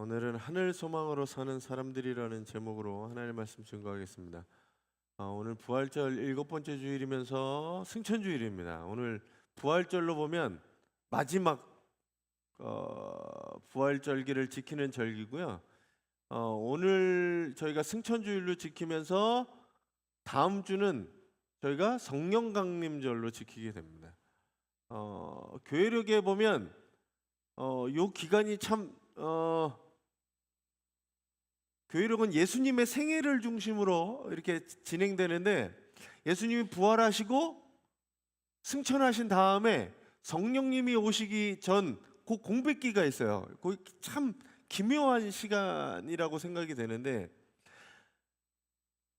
오늘은 하늘 소망으로 사는 사람들이라는 제목으로 하나님의 말씀 증거하겠습니다. 오늘 부활절 7번째 주일이면서 승천주일입니다. 오늘 부활절로 보면 마지막 부활절기를 지키는 절기고요. 오늘 저희가 승천주일로 지키면서 다음 주는 저희가 성령강림절로 지키게 됩니다. 교회력에 보면 요 기간이 참 교회력은 예수님의 생애를 중심으로 이렇게 진행되는데, 예수님이 부활하시고 승천하신 다음에 성령님이 오시기 전 그 공백기가 있어요. 그 참 기묘한 시간이라고 생각이 되는데,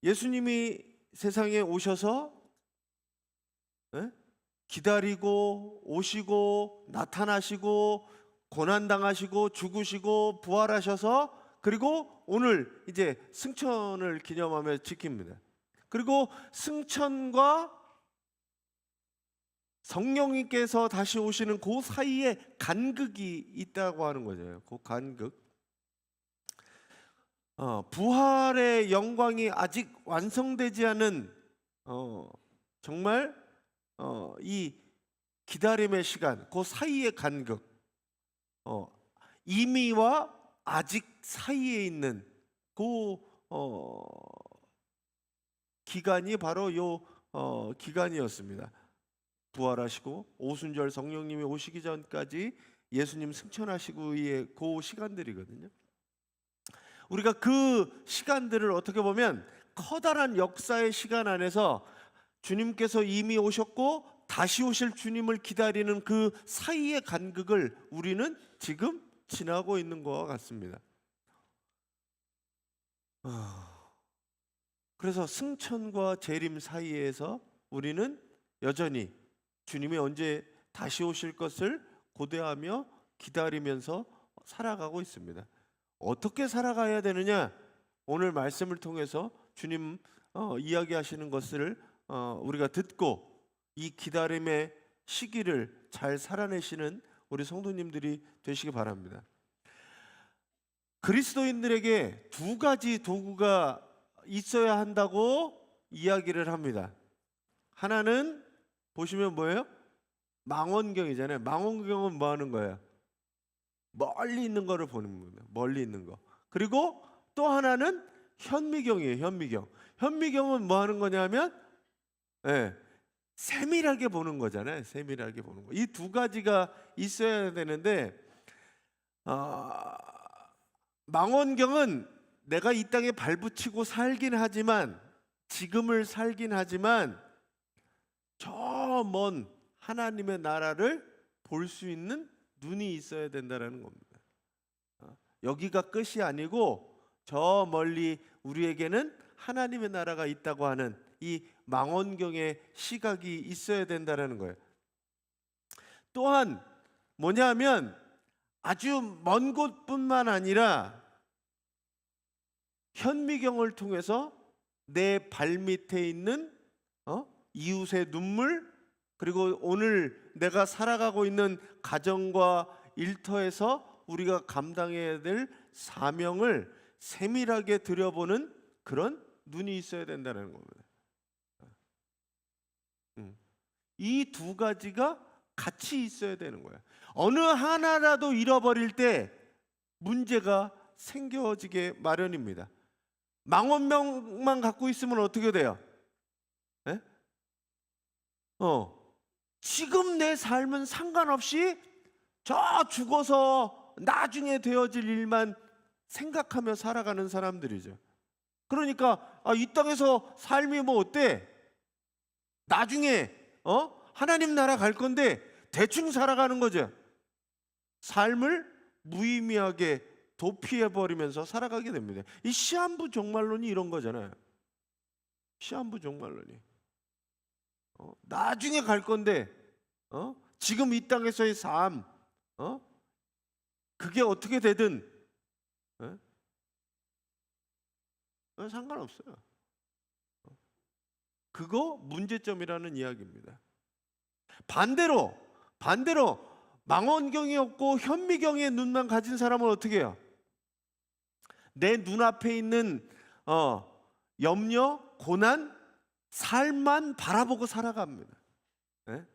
예수님이 세상에 오셔서 기다리고 오시고 나타나시고 고난당하시고 죽으시고 부활하셔서, 그리고 오늘 이제 승천을 기념하며 지킵니다. 그리고 승천과 성령님께서 다시 오시는 그 사이에 간극이 있다고 하는 거죠. 그 간극. 부활의 영광이 아직 완성되지 않은 정말 이 기다림의 시간, 그 사이의 간극, 이미와 아직 사이에 있는 그 기간이 바로 요 기간이었습니다. 부활하시고 오순절 성령님이 오시기 전까지 예수님 승천하시고의 그 시간들이거든요. 우리가 그 시간들을 어떻게 보면 커다란 역사의 시간 안에서 주님께서 이미 오셨고 다시 오실 주님을 기다리는 그 사이의 간극을 우리는 지금 지나고 있는 것과 같습니다. 그래서 승천과 재림 사이에서 우리는 여전히 주님이 언제 다시 오실 것을 고대하며 기다리면서 살아가고 있습니다. 어떻게 살아가야 되느냐? 오늘 말씀을 통해서 주님 이야기하시는 것을 우리가 듣고 이 기다림의 시기를 잘 살아내시는 우리 성도님들이 되시기 바랍니다. 그리스도인들에게 두 가지 도구가 있어야 한다고 이야기를 합니다. 하나는 보시면 뭐예요? 망원경이잖아요. 망원경은 뭐 하는 거예요? 멀리 있는 거를 보는 겁니다. 멀리 있는 거. 그리고 또 하나는 현미경이에요. 현미경. 현미경은 뭐 하는 거냐면 세밀하게 보는 거잖아요. 세밀하게 보는 거. 이 두 가지가 있어야 되는데, 망원경은 내가 이 땅에 발붙이고 살긴 하지만, 지금을 살긴 하지만 저 먼 하나님의 나라를 볼 수 있는 눈이 있어야 된다는 겁니다. 여기가 끝이 아니고 저 멀리 우리에게는 하나님의 나라가 있다고 하는 이 망원경의 시각이 있어야 된다는 거예요. 또한 뭐냐면 아주 먼 곳뿐만 아니라 현미경을 통해서 내 발밑에 있는 이웃의 눈물, 그리고 오늘 내가 살아가고 있는 가정과 일터에서 우리가 감당해야 될 사명을 세밀하게 들여보는 그런 눈이 있어야 된다는 겁니다. 이 두 가지가 같이 있어야 되는 거예요. 어느 하나라도 잃어버릴 때 문제가 생겨지게 마련입니다. 망원경만 갖고 있으면 어떻게 돼요? 지금 내 삶은 상관없이 저 죽어서 나중에 되어질 일만 생각하며 살아가는 사람들이죠. 그러니까 이 땅에서 삶이 뭐 어때? 나중에 하나님 나라 갈 건데 대충 살아가는 거죠. 삶을 무의미하게 도피해버리면서 살아가게 됩니다. 이 시한부 종말론이 이런 거잖아요. 시한부 종말론이 나중에 갈 건데 지금 이 땅에서의 삶 그게 어떻게 되든 상관없어요. 그거 문제점이라는 이야기입니다. 반대로 망원경이 없고 현미경의 눈만 가진 사람은 어떻게 해요? 내 눈앞에 있는 염려, 고난, 삶만 바라보고 살아갑니다. 예?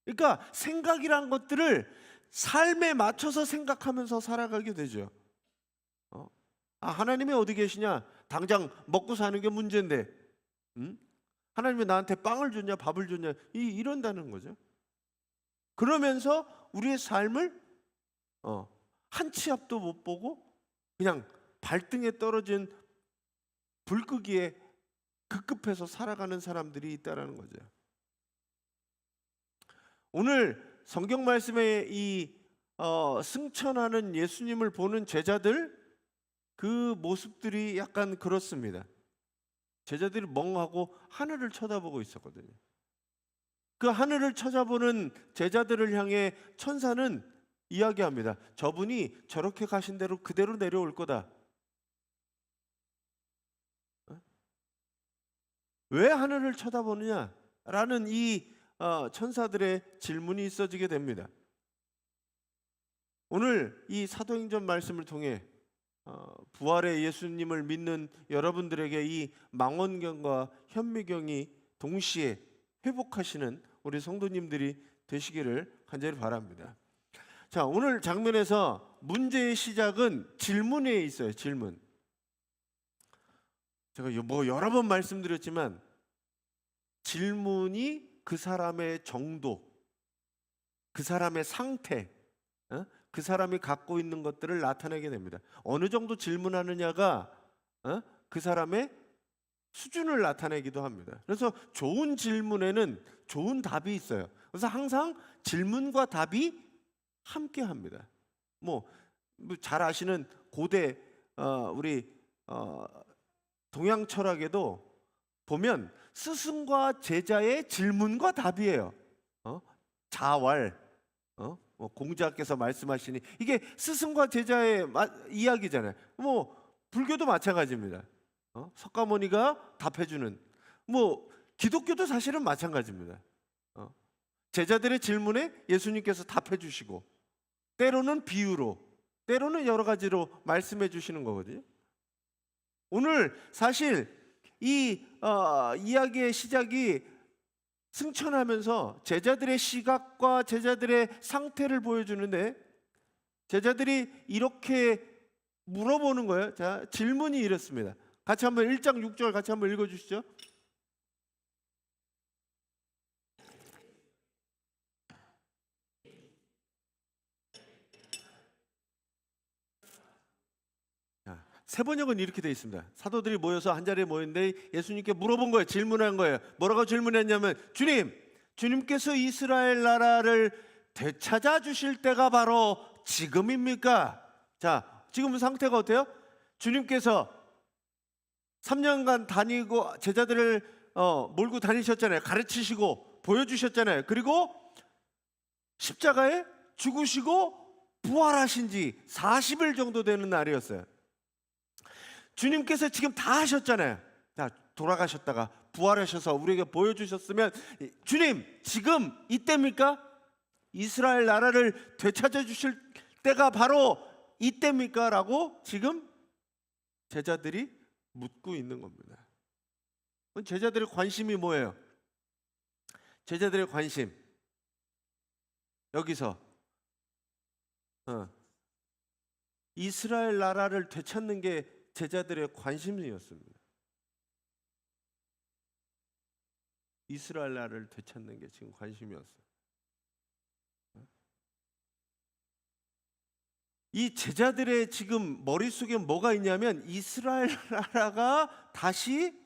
그러니까 생각이란 것들을 삶에 맞춰서 생각하면서 살아가게 되죠. 하나님이 어디 계시냐? 당장 먹고 사는 게 문제인데, 하나님이 나한테 빵을 줬냐, 밥을 줬냐, 이런다는 거죠. 그러면서 우리의 삶을 한 치 앞도 못 보고 그냥 발등에 떨어진 불끄기에 급급해서 살아가는 사람들이 있다라는 거죠. 오늘 성경 말씀에 이 승천하는 예수님을 보는 제자들, 그 모습들이 약간 그렇습니다. 제자들이 멍하고 하늘을 쳐다보고 있었거든요. 그 하늘을 쳐다보는 제자들을 향해 천사는 이야기합니다. 저분이 저렇게 가신 대로 그대로 내려올 거다. 왜 하늘을 쳐다보느냐? 라는 이 천사들의 질문이 있어지게 됩니다. 오늘 이 사도행전 말씀을 통해 부활의 예수님을 믿는 여러분들에게 이 망원경과 현미경이 동시에 회복하시는 우리 성도님들이 되시기를 간절히 바랍니다. 자, 오늘 장면에서 문제의 시작은 질문에 있어요. 질문. 제가 여러 번 말씀드렸지만 질문이 그 사람의 정도, 그 사람의 상태, 그 사람이 갖고 있는 것들을 나타내게 됩니다. 어느 정도 질문하느냐가 그 사람의 수준을 나타내기도 합니다. 그래서 좋은 질문에는 좋은 답이 있어요. 그래서 항상 질문과 답이 함께 합니다. 잘 아시는 고대 우리 동양 철학에도 보면 스승과 제자의 질문과 답이에요. 자왈, 공자께서 말씀하시니 이게 스승과 제자의 이야기잖아요. 불교도 마찬가지입니다. 석가모니가 답해주는, 기독교도 사실은 마찬가지입니다. 제자들의 질문에 예수님께서 답해주시고, 때로는 비유로, 때로는 여러 가지로 말씀해 주시는 거거든요. 오늘 사실 이 이야기의 시작이 승천하면서 제자들의 시각과 제자들의 상태를 보여주는데, 제자들이 이렇게 물어보는 거예요. 자, 질문이 이렇습니다. 같이 한번 1장 6절 같이 한번 읽어주시죠. 새 번역은 이렇게 되어 있습니다. 사도들이 모여서 한자리에 모였는데 예수님께 물어본 거예요. 질문한 거예요. 뭐라고 질문했냐면, 주님께서 이스라엘 나라를 되찾아 주실 때가 바로 지금입니까? 자, 지금 상태가 어때요? 주님께서 3년간 다니고 제자들을 몰고 다니셨잖아요. 가르치시고 보여주셨잖아요. 그리고 십자가에 죽으시고 부활하신 지 40일 정도 되는 날이었어요. 주님께서 지금 다 하셨잖아요. 자, 돌아가셨다가 부활하셔서 우리에게 보여주셨으면, 주님 지금 이때입니까? 이스라엘 나라를 되찾아 주실 때가 바로 이때입니까? 라고 지금 제자들이 묻고 있는 겁니다. 제자들의 관심이 뭐예요? 제자들의 관심, 여기서 이스라엘 나라를 되찾는 게 제자들의 관심이었습니다. 이스라엘 나라를 되찾는 게 지금 관심이었어요. 이 제자들의 지금 머릿속에 뭐가 있냐면, 이스라엘 나라가 다시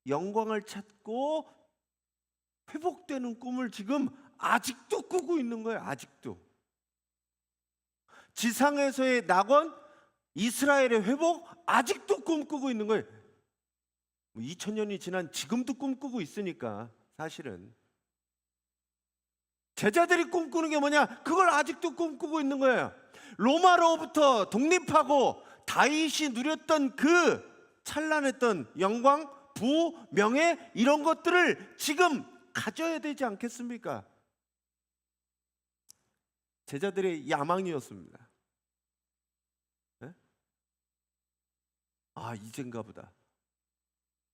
영광을 찾고 회복되는 꿈을 지금 아직도 꾸고 있는 거예요. 아직도. 지상에서의 낙원, 이스라엘의 회복, 아직도 꿈꾸고 있는 거예요. 2000년이 지난 지금도 꿈꾸고 있으니까. 사실은 제자들이 꿈꾸는 게 뭐냐? 그걸 아직도 꿈꾸고 있는 거예요. 로마로부터 독립하고 다윗이 누렸던 그 찬란했던 영광, 부, 명예, 이런 것들을 지금 가져야 되지 않겠습니까? 제자들의 야망이었습니다. 이젠가 보다.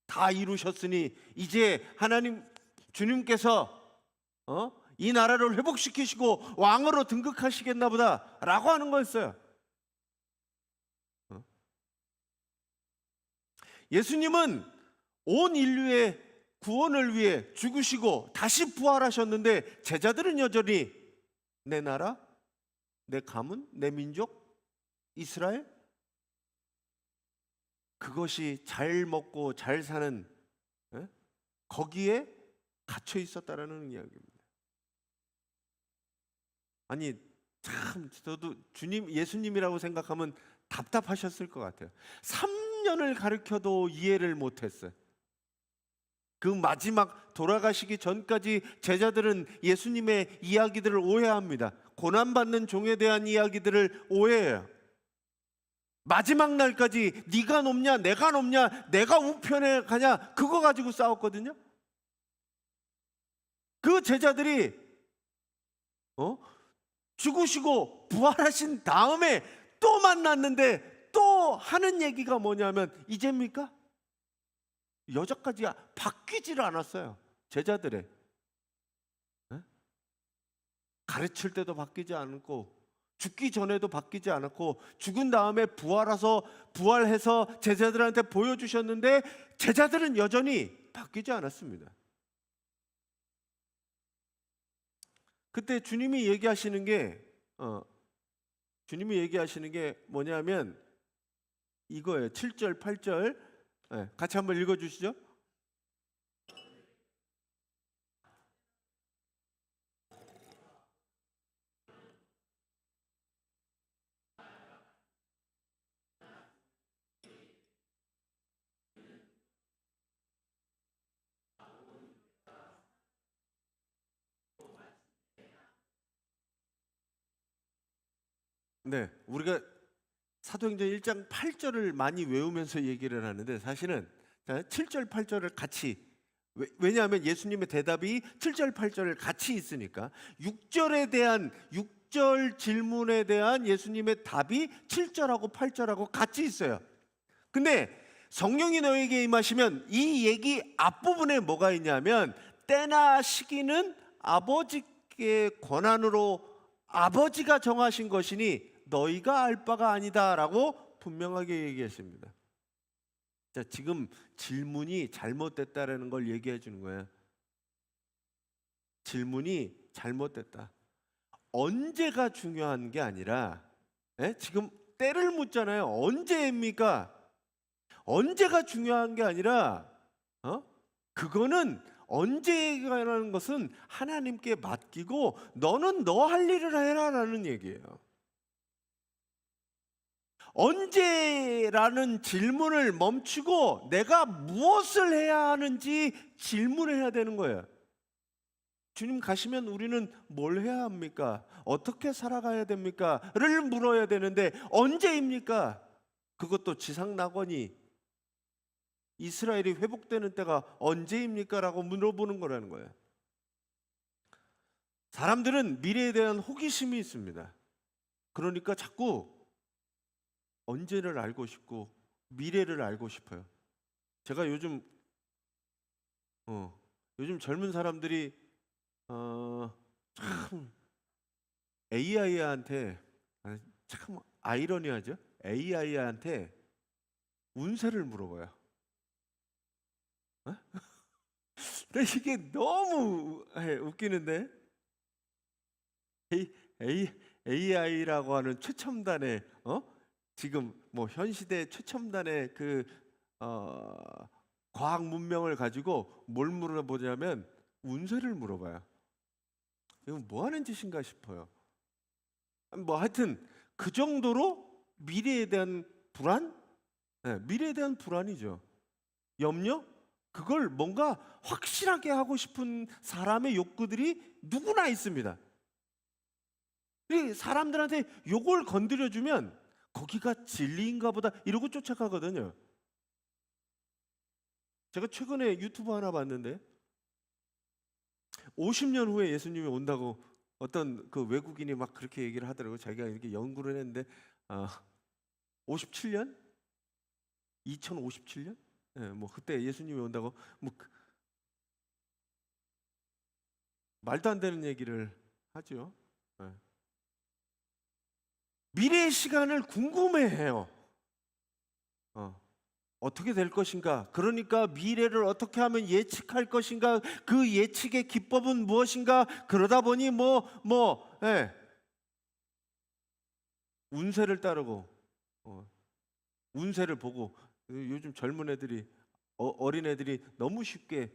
다 이루셨으니 이제 하나님 주님께서 이 나라를 회복시키시고 왕으로 등극하시겠나 보다라고 하는 거였어요. 예수님은 온 인류의 구원을 위해 죽으시고 다시 부활하셨는데 제자들은 여전히 내 나라, 내 가문, 내 민족, 이스라엘, 그것이 잘 먹고 잘 사는 거기에 갇혀 있었다라는 이야기입니다. 아니 참 저도 주님 예수님이라고 생각하면 답답하셨을 것 같아요. 3년을 가르쳐도 이해를 못했어요. 그 마지막 돌아가시기 전까지 제자들은 예수님의 이야기들을 오해합니다. 고난받는 종에 대한 이야기들을 오해해요. 마지막 날까지 네가 높냐 내가 높냐 내가 우편에 가냐 그거 가지고 싸웠거든요. 그 제자들이 죽으시고 부활하신 다음에 또 만났는데 또 하는 얘기가 뭐냐면 이제입니까? 여자까지 바뀌지를 않았어요. 제자들의 가르칠 때도 바뀌지 않고 죽기 전에도 바뀌지 않았고 죽은 다음에 부활해서 제자들한테 보여주셨는데 제자들은 여전히 바뀌지 않았습니다. 그때 주님이 얘기하시는 게 뭐냐면 이거예요. 7절 8절 같이 한번 읽어주시죠. 네, 우리가 사도행전 1장 8절을 많이 외우면서 얘기를 하는데 사실은 7절 8절을 같이 왜냐하면 예수님의 대답이 7절 8절을 같이 있으니까 6절 질문에 대한 예수님의 답이 7절하고 8절하고 같이 있어요. 근데 성령이 너에게 임하시면 이 얘기 앞부분에 뭐가 있냐면 때나 시기는 아버지의 권한으로 아버지가 정하신 것이니 너희가 알 바가 아니다라고 분명하게 얘기했습니다. 자, 지금 질문이 잘못됐다라는 걸 얘기해 주는 거예요. 질문이 잘못됐다. 언제가 중요한 게 아니라 지금 때를 묻잖아요. 언제입니까? 언제가 중요한 게 아니라 그거는 언제라는 것은 하나님께 맡기고 너는 너 할 일을 해라라는 얘기예요. 언제라는 질문을 멈추고 내가 무엇을 해야 하는지 질문해야 되는 거예요. 주님 가시면 우리는 뭘 해야 합니까? 어떻게 살아가야 됩니까? 를 물어야 되는데 언제입니까? 그것도 지상낙원이 이스라엘이 회복되는 때가 언제입니까? 라고 물어보는 거라는 거예요. 사람들은 미래에 대한 호기심이 있습니다. 그러니까 자꾸 언제를 알고 싶고 미래를 알고 싶어요. 제가 요즘 젊은 사람들이 참 AI한테 참 아이러니하죠. AI한테 운세를 물어봐요. 근데 이게 너무 웃기는데 AI라고 하는 최첨단의 지금 뭐 현 시대 최첨단의 그 과학 문명을 가지고 뭘 물어보냐면 운세를 물어봐요. 이건 뭐 하는 짓인가 싶어요. 뭐 하여튼 그 정도로 미래에 대한 불안? 미래에 대한 불안이죠. 염려? 그걸 뭔가 확실하게 하고 싶은 사람의 욕구들이 누구나 있습니다. 사람들한테 요걸 건드려주면 거기가 진리인가 보다 이러고 쫓아가거든요. 제가 최근에 유튜브 하나 봤는데 50년 후에 예수님이 온다고 어떤 그 외국인이 막 그렇게 얘기를 하더라고요. 자기가 이렇게 연구를 했는데 57년? 2057년? 예, 뭐 그때 예수님이 온다고 뭐 말도 안 되는 얘기를 하죠. 예. 미래의 시간을 궁금해해요. 어떻게 될 것인가? 그러니까 미래를 어떻게 하면 예측할 것인가? 그 예측의 기법은 무엇인가? 그러다 보니 예. 운세를 따르고 운세를 보고 요즘 젊은 애들이 어린 애들이 너무 쉽게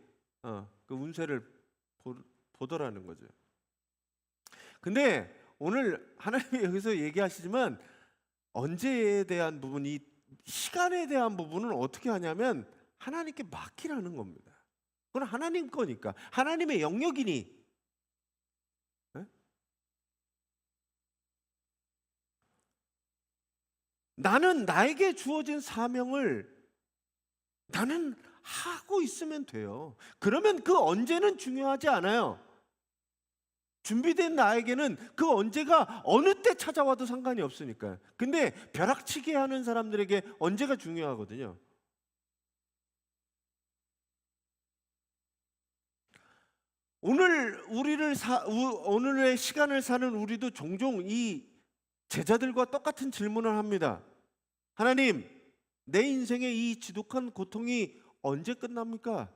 그 운세를 보더라는 거죠. 근데 오늘 하나님이 여기서 얘기하시지만 언제에 대한 부분이 시간에 대한 부분은 어떻게 하냐면 하나님께 맡기라는 겁니다. 그건 하나님 거니까 하나님의 영역이니. 네? 나는 나에게 주어진 사명을 나는 하고 있으면 돼요. 그러면 그 언제는 중요하지 않아요. 준비된 나에게는 그 언제가 어느 때 찾아와도 상관이 없으니까요. 근데 벼락치기 하는 사람들에게 언제가 중요하거든요. 오늘의 시간을 사는 우리도 종종 이 제자들과 똑같은 질문을 합니다. 하나님, 내 인생의 이 지독한 고통이 언제 끝납니까?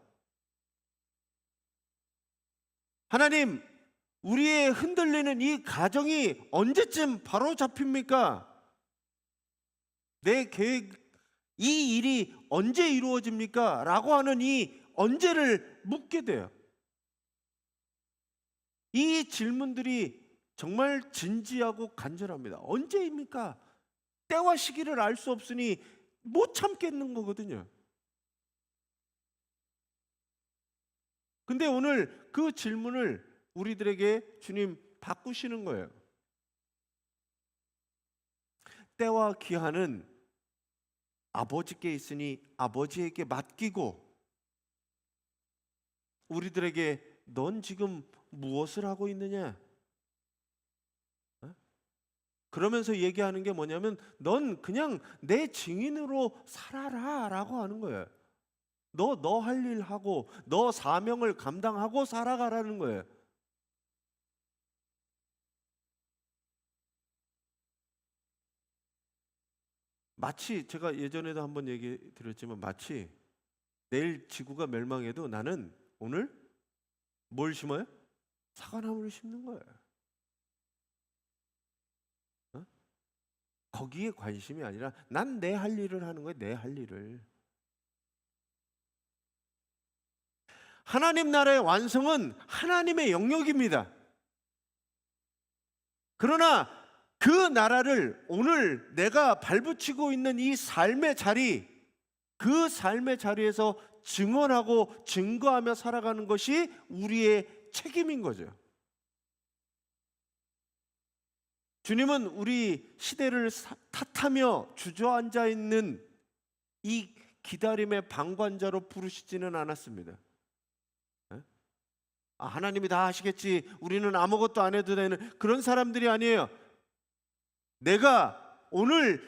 하나님, 우리의 흔들리는 이 가정이 언제쯤 바로 잡힙니까? 내 계획, 이 일이 언제 이루어집니까? 라고 하는 이 언제를 묻게 돼요. 이 질문들이 정말 진지하고 간절합니다. 언제입니까? 때와 시기를 알 수 없으니 못 참겠는 거거든요. 근데 오늘 그 질문을 우리들에게 주님 바꾸시는 거예요. 때와 기한은 아버지께 있으니 아버지에게 맡기고 우리들에게 넌 지금 무엇을 하고 있느냐? 그러면서 얘기하는 게 뭐냐면 넌 그냥 내 증인으로 살아라 라고 하는 거예요. 너 할 일 하고 너 사명을 감당하고 살아가라는 거예요. 마치 제가 예전에도 한번 얘기 드렸지만 마치 내일 지구가 멸망해도 나는 오늘 뭘 심어요? 사과나무를 심는 거예요. 거기에 관심이 아니라 난 내 할 일을 하는 거예요. 내 할 일을. 하나님 나라의 완성은 하나님의 영역입니다. 그러나 그 나라를 오늘 내가 발붙이고 있는 이 삶의 자리, 그 삶의 자리에서 증언하고 증거하며 살아가는 것이 우리의 책임인 거죠. 주님은 우리 시대를 탓하며 주저앉아 있는 이 기다림의 방관자로 부르시지는 않았습니다. 하나님이 다 하시겠지, 우리는 아무것도 안 해도 되는 그런 사람들이 아니에요. 내가 오늘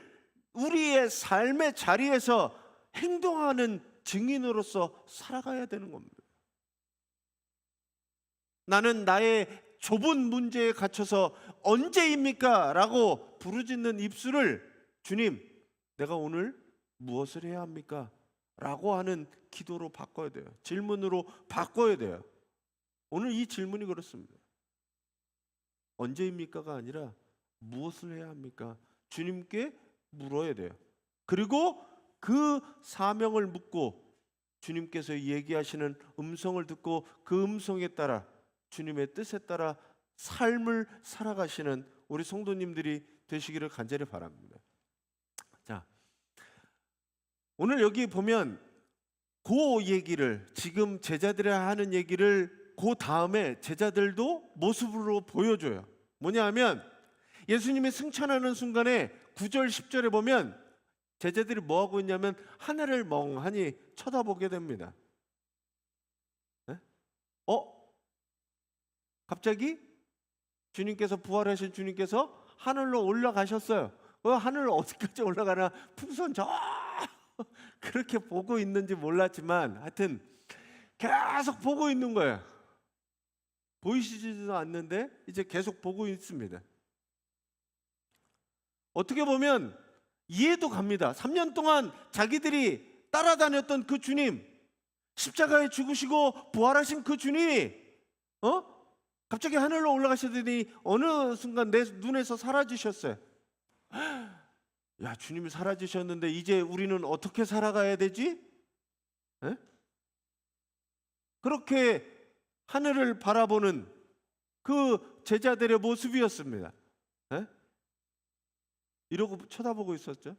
우리의 삶의 자리에서 행동하는 증인으로서 살아가야 되는 겁니다. 나는 나의 좁은 문제에 갇혀서 언제입니까? 라고 부르짖는 입술을 주님, 내가 오늘 무엇을 해야 합니까? 라고 하는 기도로 바꿔야 돼요. 질문으로 바꿔야 돼요. 오늘 이 질문이 그렇습니다. 언제입니까가 아니라 무엇을 해야 합니까? 주님께 물어야 돼요. 그리고 그 사명을 묻고 주님께서 얘기하시는 음성을 듣고 그 음성에 따라 주님의 뜻에 따라 삶을 살아가시는 우리 성도님들이 되시기를 간절히 바랍니다. 자, 오늘 여기 보면 그 얘기를 지금 제자들이 하는 얘기를 그 다음에 제자들도 모습으로 보여줘요. 뭐냐 하면 예수님이 승천하는 순간에 9절 10절에 보면 제자들이 뭐하고 있냐면 하늘을 멍하니 쳐다보게 됩니다. 갑자기 주님께서 부활하신 주님께서 하늘로 올라가셨어요. 하늘 어디까지 올라가나? 풍선 저 그렇게 보고 있는지 몰랐지만 하여튼 계속 보고 있는 거예요. 보이시지도 않는데 이제 계속 보고 있습니다. 어떻게 보면 이해도 갑니다. 3년 동안 자기들이 따라다녔던 그 주님, 십자가에 죽으시고 부활하신 그 주님이 갑자기 하늘로 올라가시더니 어느 순간 내 눈에서 사라지셨어요. 야, 주님이 사라지셨는데 이제 우리는 어떻게 살아가야 되지? 에? 그렇게 하늘을 바라보는 그 제자들의 모습이었습니다. 에? 이러고 쳐다보고 있었죠.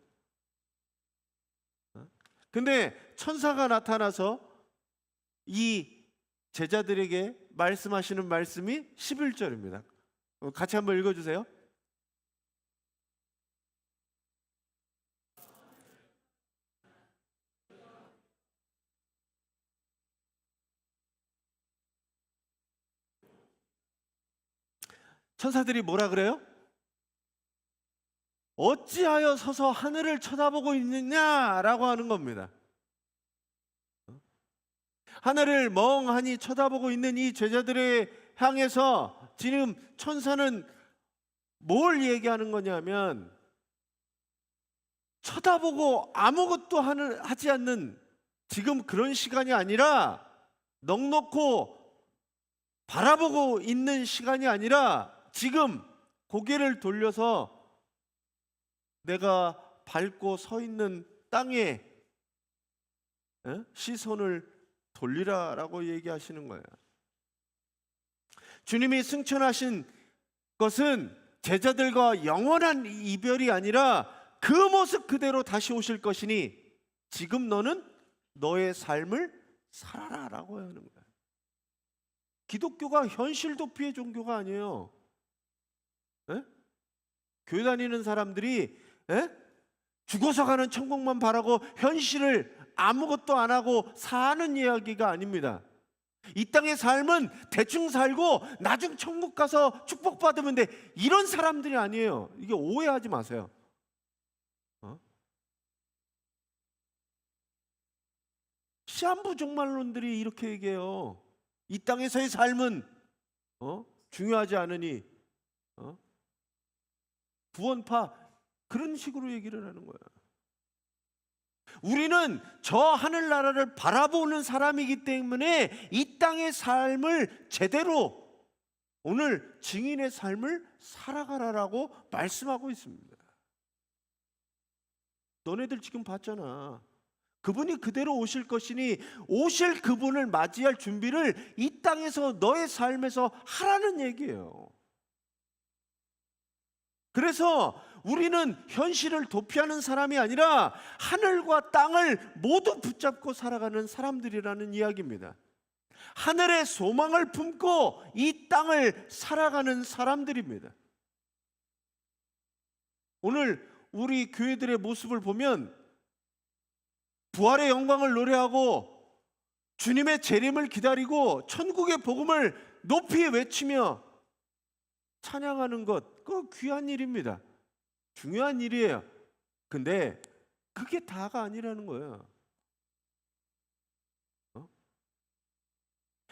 근데 천사가 나타나서 이 제자들에게 말씀하시는 말씀이 11절입니다. 같이 한번 읽어주세요. 천사들이 뭐라 그래요? 어찌하여 서서 하늘을 쳐다보고 있느냐라고 하는 겁니다. 하늘을 멍하니 쳐다보고 있는 이 제자들을 향해서 지금 천사는 뭘 얘기하는 거냐면, 쳐다보고 아무것도 하지 않는 지금 그런 시간이 아니라, 넋놓고 바라보고 있는 시간이 아니라 지금 고개를 돌려서 내가 밟고 서 있는 땅에 시선을 돌리라라고 얘기하시는 거예요. 주님이 승천하신 것은 제자들과 영원한 이별이 아니라 그 모습 그대로 다시 오실 것이니 지금 너는 너의 삶을 살아라라고 하는 거예요. 기독교가 현실 도피의 종교가 아니에요. 교회 다니는 사람들이 죽어서 가는 천국만 바라고 현실을 아무것도 안 하고 사는 이야기가 아닙니다. 이 땅의 삶은 대충 살고 나중 천국 가서 축복받으면 돼, 이런 사람들이 아니에요. 이게 오해하지 마세요. 시한부 종말론들이 이렇게 얘기해요. 이 땅에서의 삶은 중요하지 않으니 구원파, 그런 식으로 얘기를 하는 거예요. 우리는 저 하늘나라를 바라보는 사람이기 때문에 이 땅의 삶을 제대로, 오늘 증인의 삶을 살아가라라고 말씀하고 있습니다. 너네들 지금 봤잖아. 그분이 그대로 오실 것이니 오실 그분을 맞이할 준비를 이 땅에서 너의 삶에서 하라는 얘기예요. 그래서 우리는 현실을 도피하는 사람이 아니라 하늘과 땅을 모두 붙잡고 살아가는 사람들이라는 이야기입니다. 하늘의 소망을 품고 이 땅을 살아가는 사람들입니다. 오늘 우리 교회들의 모습을 보면 부활의 영광을 노래하고 주님의 재림을 기다리고 천국의 복음을 높이 외치며 찬양하는 것, 그거 귀한 일입니다. 중요한 일이에요. 근데 그게 다가 아니라는 거예요.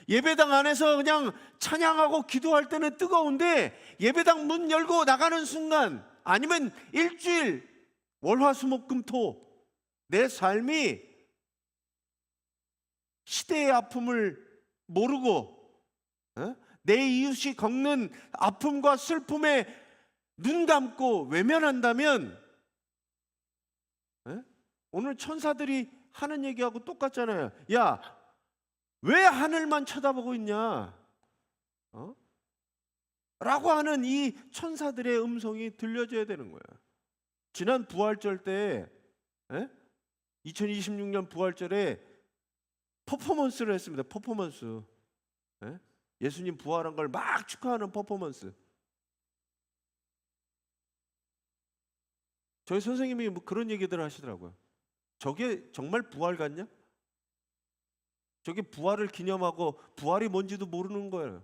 예배당 안에서 그냥 찬양하고 기도할 때는 뜨거운데 예배당 문 열고 나가는 순간, 아니면 일주일 월화수목금토 내 삶이 시대의 아픔을 모르고 내 이웃이 겪는 아픔과 슬픔에 눈 감고 외면한다면 오늘 천사들이 하는 얘기하고 똑같잖아요. 야, 왜 하늘만 쳐다보고 있냐? 라고 하는 이 천사들의 음성이 들려줘야 되는 거예요. 지난 부활절 때 2026년 부활절에 퍼포먼스를 했습니다. 퍼포먼스. 예수님 부활한 걸 막 축하하는 퍼포먼스. 저희 선생님이 뭐 그런 얘기들 하시더라고요. 저게 정말 부활 같냐? 저게 부활을 기념하고 부활이 뭔지도 모르는 거예요.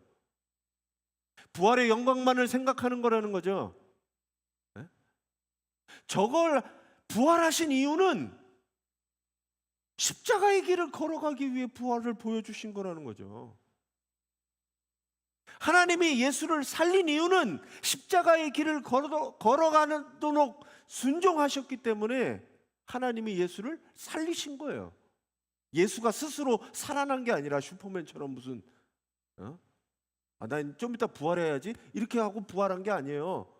부활의 영광만을 생각하는 거라는 거죠. 저걸 부활하신 이유는 십자가의 길을 걸어가기 위해 부활을 보여주신 거라는 거죠. 하나님이 예수를 살린 이유는 십자가의 길을 걸어가도록 순종하셨기 때문에 하나님이 예수를 살리신 거예요. 예수가 스스로 살아난 게 아니라 슈퍼맨처럼 무슨 난 좀 이따 부활해야지 이렇게 하고 부활한 게 아니에요.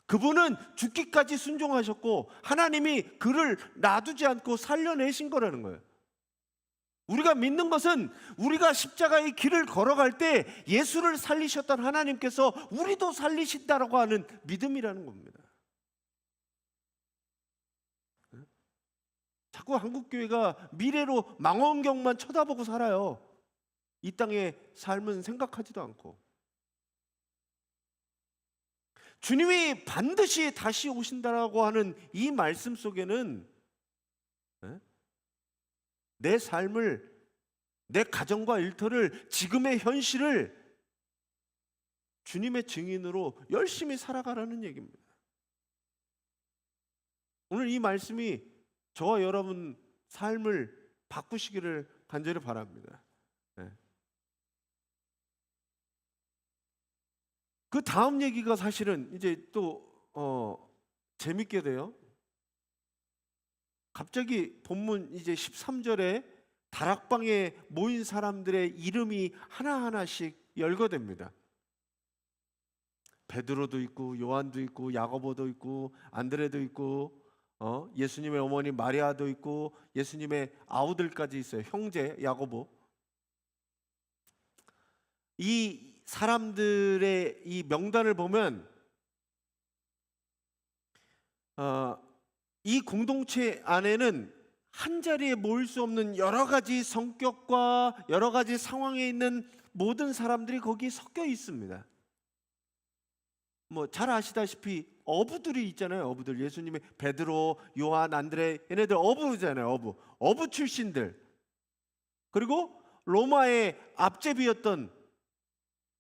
그분은 죽기까지 순종하셨고 하나님이 그를 놔두지 않고 살려내신 거라는 거예요. 우리가 믿는 것은 우리가 십자가의 길을 걸어갈 때 예수를 살리셨던 하나님께서 우리도 살리신다라고 하는 믿음이라는 겁니다. 자꾸 한국교회가 미래로 망원경만 쳐다보고 살아요. 이 땅의 삶은 생각하지도 않고. 주님이 반드시 다시 오신다라고 하는 이 말씀 속에는 내 삶을, 내 가정과 일터를, 지금의 현실을 주님의 증인으로 열심히 살아가라는 얘기입니다. 오늘 이 말씀이 저와 여러분 삶을 바꾸시기를 간절히 바랍니다. 그 다음 얘기가 사실은 이제 또 재밌게 돼요. 갑자기 본문 이제 13절에 다락방에 모인 사람들의 이름이 하나하나씩 열거됩니다. 베드로도 있고 요한도 있고 야고보도 있고 안드레도 있고 예수님의 어머니 마리아도 있고 예수님의 아우들까지 있어요. 형제 야고보. 이 사람들의 이 명단을 보면 이 공동체 안에는 한 자리에 모일 수 없는 여러 가지 성격과 여러 가지 상황에 있는 모든 사람들이 거기 섞여 있습니다. 뭐 잘 아시다시피 어부들이 있잖아요. 어부들. 예수님의 베드로, 요한, 안드레 얘네들 어부잖아요. 어부 출신들. 그리고 로마의 앞제비였던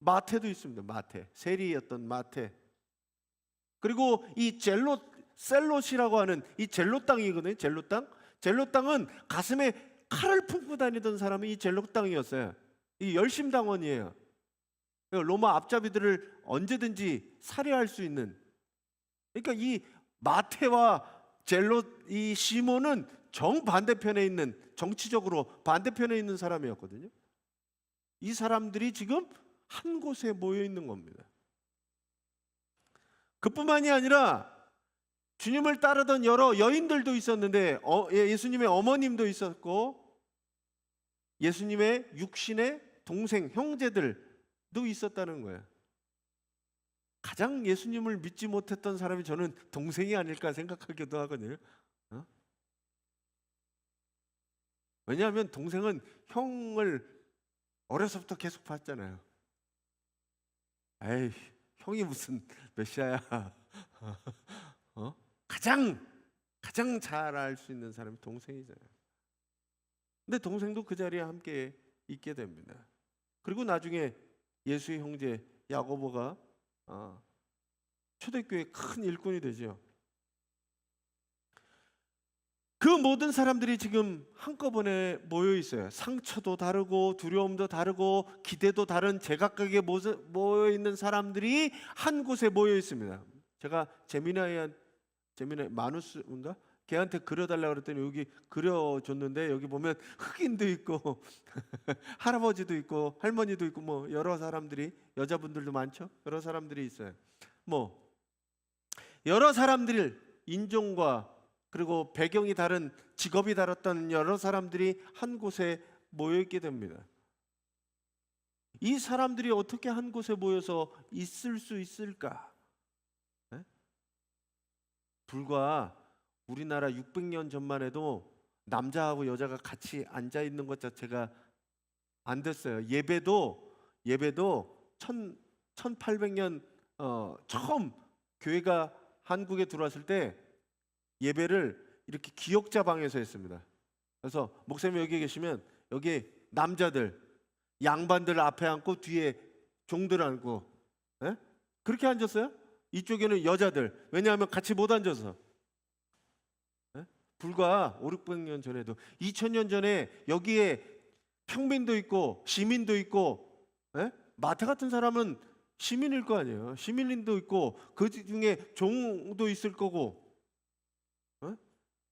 마태도 있습니다. 마태. 세리였던 마태. 그리고 이 셀롯이라고 하는 이 젤롯 땅이거든요. 젤롯 땅. 젤롯 땅은 가슴에 칼을 품고 다니던 사람이 이 젤롯 땅이었어요. 이 열심당원이에요. 로마 앞잡이들을 언제든지 살해할 수 있는. 그러니까 이 마태와 젤롯, 이 시몬은 정반대편에 있는, 정치적으로 반대편에 있는 사람이었거든요. 이 사람들이 지금 한 곳에 모여 있는 겁니다. 그뿐만이 아니라 주님을 따르던 여러 여인들도 있었는데 예수님의 어머님도 있었고 예수님의 육신의 동생, 형제들도 있었다는 거예요. 가장 예수님을 믿지 못했던 사람이 저는 동생이 아닐까 생각하기도 하거든요. 왜냐하면 동생은 형을 어려서부터 계속 봤잖아요. 에이, 형이 무슨 메시아야. 가장 잘 알 수 있는 사람이 동생이잖아요. 근데 동생도 그 자리에 함께 있게 됩니다. 그리고 나중에 예수의 형제 야고보가 초대교회의 큰 일꾼이 되죠. 그 모든 사람들이 지금 한꺼번에 모여 있어요. 상처도 다르고 두려움도 다르고 기대도 다른 제각각의 모여 있는 사람들이 한 곳에 모여 있습니다. 제가 제미나이 마누스인가? 걔한테 그려달라고 그랬더니 여기 그려줬는데 여기 보면 흑인도 있고 할아버지도 있고 할머니도 있고 뭐 여러 사람들이, 여자분들도 많죠. 여러 사람들이 있어요. 뭐 여러 사람들, 인종과 그리고 배경이 다른, 직업이 다랐던 여러 사람들이 한 곳에 모여 있게 됩니다. 이 사람들이 어떻게 한 곳에 모여서 있을 수 있을까? 불과 우리나라 600년 전만 해도 남자하고 여자가 같이 앉아 있는 것 자체가 안 됐어요. 예배도 1800년 처음 교회가 한국에 들어왔을 때 예배를 이렇게 기역자 방에서 했습니다. 그래서 목사님 여기 계시면 여기 남자들 양반들 앞에 앉고 뒤에 종들 앉고 그렇게 앉았어요. 이쪽에는 여자들. 왜냐하면 같이 못 앉아서. 불과 5, 600년 전에도 2000년 전에 여기에 평민도 있고 시민도 있고, 예? 마태 같은 사람은 시민일 거 아니에요. 시민도 있고 그 중에 종도 있을 거고, 어?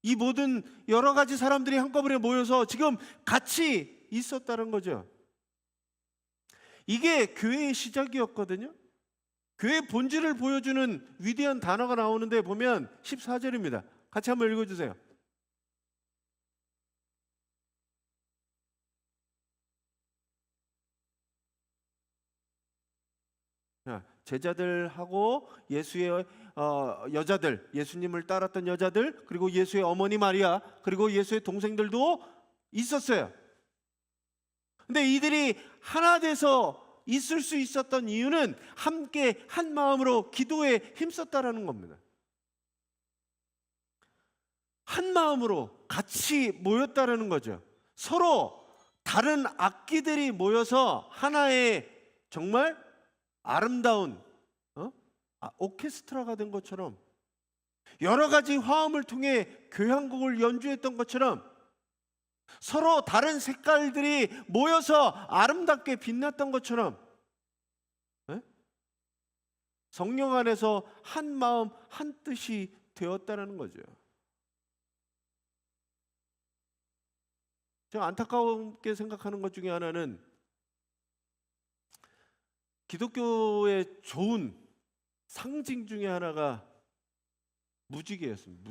이 모든 여러 가지 사람들이 한꺼번에 모여서 지금 같이 있었다는 거죠. 이게 교회의 시작이었거든요. 교회의 본질을 보여주는 위대한 단어가 나오는데 보면 14절입니다. 같이 한번 읽어주세요. 제자들하고 예수의 여자들, 예수님을 따랐던 여자들, 그리고 예수의 어머니 마리아, 그리고 예수의 동생들도 있었어요. 근데 이들이 하나 돼서 있을 수 있었던 이유는 함께 한 마음으로 기도에 힘썼다라는 겁니다. 한 마음으로 같이 모였다라는 거죠. 서로 다른 악기들이 모여서 하나의 정말 아름다운 오케스트라가 된 것처럼, 여러 가지 화음을 통해 교향곡을 연주했던 것처럼 서로 다른 색깔들이 모여서 아름답게 빛났던 것처럼, 성령 안에서 한 마음 한 뜻이 되었다는 거죠. 제가 안타깝게 생각하는 것 중에 하나는 기독교의 좋은 상징 중에 하나가 무지개였습니다.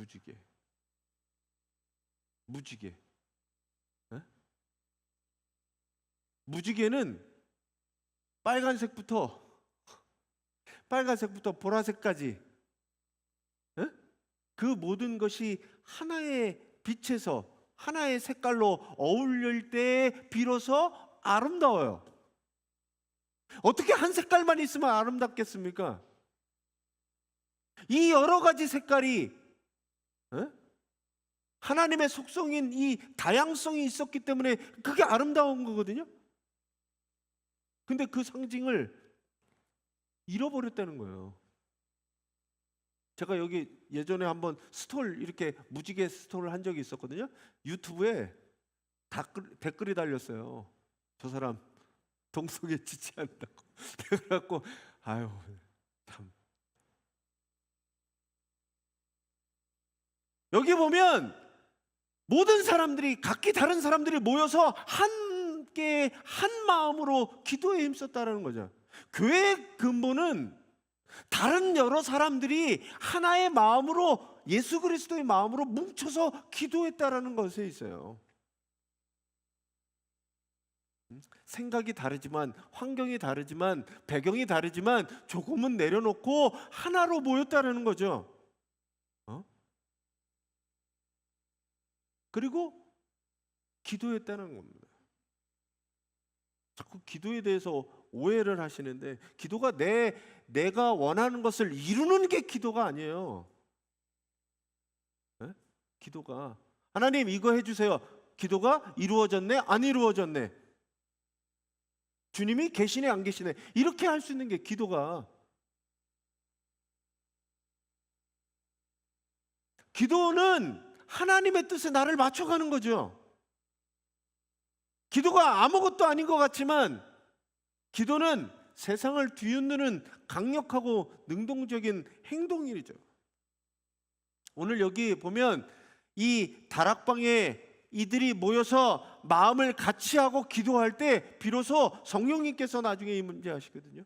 무지개. 에? 무지개는 빨간색부터 보라색까지, 에? 그 모든 것이 하나의 빛에서 하나의 색깔로 어울릴 때 비로소 아름다워요. 어떻게 한 색깔만 있으면 아름답겠습니까? 이 여러 가지 색깔이 하나님의 속성인 이 다양성이 있었기 때문에 그게 아름다운 거거든요. 근데 그 상징을 잃어버렸다는 거예요. 제가 여기 예전에 한번 스톨, 이렇게 무지개 스톨을 한 적이 있었거든요. 유튜브에 댓글이 달렸어요. 저 사람 동성애 지지한다고. 그래갖고 아유 참. 여기 보면 모든 사람들이, 각기 다른 사람들이 모여서 함께 한 마음으로 기도에 힘썼다는 거죠. 교회의 근본은 다른 여러 사람들이 하나의 마음으로, 예수 그리스도의 마음으로 뭉쳐서 기도했다라는 것에 있어요. 생각이 다르지만, 환경이 다르지만, 배경이 다르지만 조금은 내려놓고 하나로 모였다는 거죠. 그리고 기도했다는 겁니다. 자꾸 기도에 대해서 오해를 하시는데, 기도가 내가 원하는 것을 이루는 게 기도가 아니에요. 기도가 하나님 이거 해주세요. 기도가 이루어졌네? 안 이루어졌네? 주님이 계시네? 안 계시네? 이렇게 할 수 있는 게 기도가. 기도는 하나님의 뜻에 나를 맞춰가는 거죠. 기도가 아무것도 아닌 것 같지만, 기도는 세상을 뒤흔드는 강력하고 능동적인 행동이죠. 오늘 여기 보면 이 다락방에 이들이 모여서 마음을 같이 하고 기도할 때 비로소 성령님께서 나중에 이 문제 하시거든요.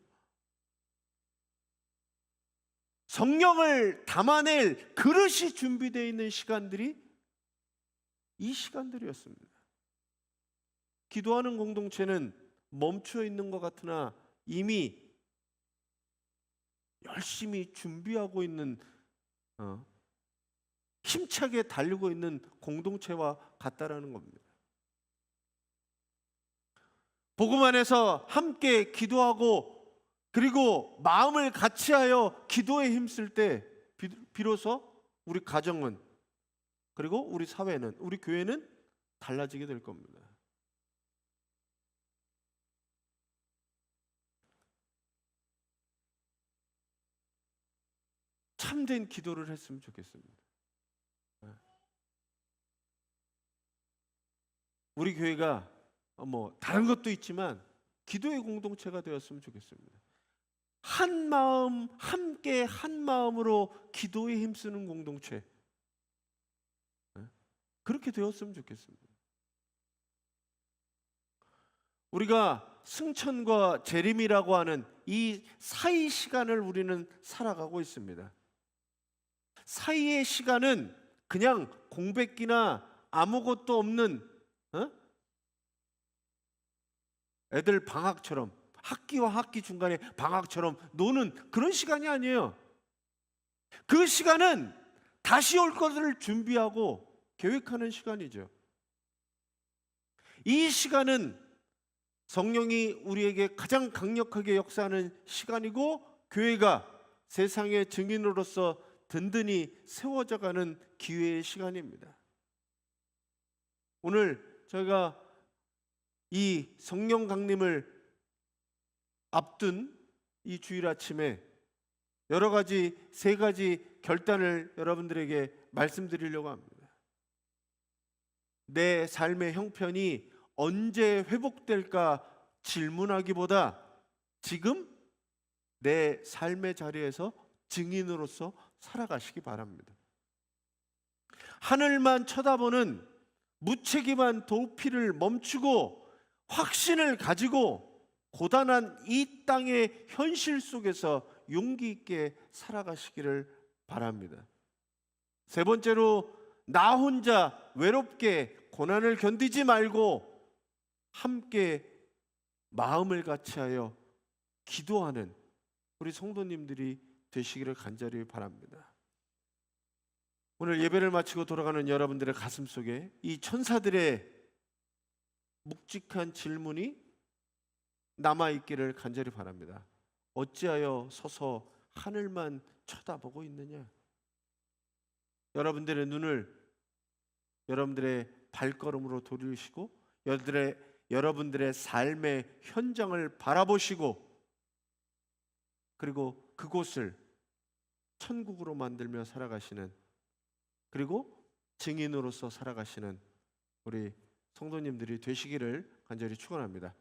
성령을 담아낼 그릇이 준비되어 있는 시간들이 이 시간들이었습니다. 기도하는 공동체는 멈춰 있는 것 같으나 이미 열심히 준비하고 있는, 힘차게 달리고 있는 공동체와 같다라는 겁니다. 복음 안에서 함께 기도하고 그리고 마음을 같이하여 기도에 힘쓸 때 비로소 우리 가정은, 그리고 우리 사회는, 우리 교회는 달라지게 될 겁니다. 참된 기도를 했으면 좋겠습니다. 우리 교회가 뭐 다른 것도 있지만 기도의 공동체가 되었으면 좋겠습니다. 한 마음, 함께 한 마음으로 기도에 힘쓰는 공동체, 그렇게 되었으면 좋겠습니다. 우리가 승천과 재림이라고 하는 이 사이 시간을 우리는 살아가고 있습니다. 사이의 시간은 그냥 공백기나 아무것도 없는 애들 방학처럼, 학기와 학기 중간에 방학처럼 노는 그런 시간이 아니에요. 그 시간은 다시 올 것을 준비하고 계획하는 시간이죠. 이 시간은 성령이 우리에게 가장 강력하게 역사하는 시간이고, 교회가 세상의 증인으로서 든든히 세워져가는 기회의 시간입니다. 오늘 저희가 이 성령 강림을 앞둔 이 주일 아침에 여러 가지, 세 가지 결단을 여러분들에게 말씀드리려고 합니다. 내 삶의 형편이 언제 회복될까 질문하기보다 지금 내 삶의 자리에서 증인으로서 살아가시기 바랍니다. 하늘만 쳐다보는 무책임한 도피를 멈추고 확신을 가지고 고단한 이 땅의 현실 속에서 용기 있게 살아가시기를 바랍니다. 세 번째로, 나 혼자 외롭게 고난을 견디지 말고 함께 마음을 같이하여 기도하는 우리 성도님들이 되시기를 간절히 바랍니다. 오늘 예배를 마치고 돌아가는 여러분들의 가슴 속에 이 천사들의 묵직한 질문이 남아있기를 간절히 바랍니다. 어찌하여 서서 하늘만 쳐다보고 있느냐? 여러분들의 눈을 여러분들의 발걸음으로 돌리시고 여러분들의 삶의 현장을 바라보시고, 그리고 그곳을 천국으로 만들며 살아가시는, 그리고 증인으로서 살아가시는 우리 성도님들이 되시기를 간절히 축원합니다.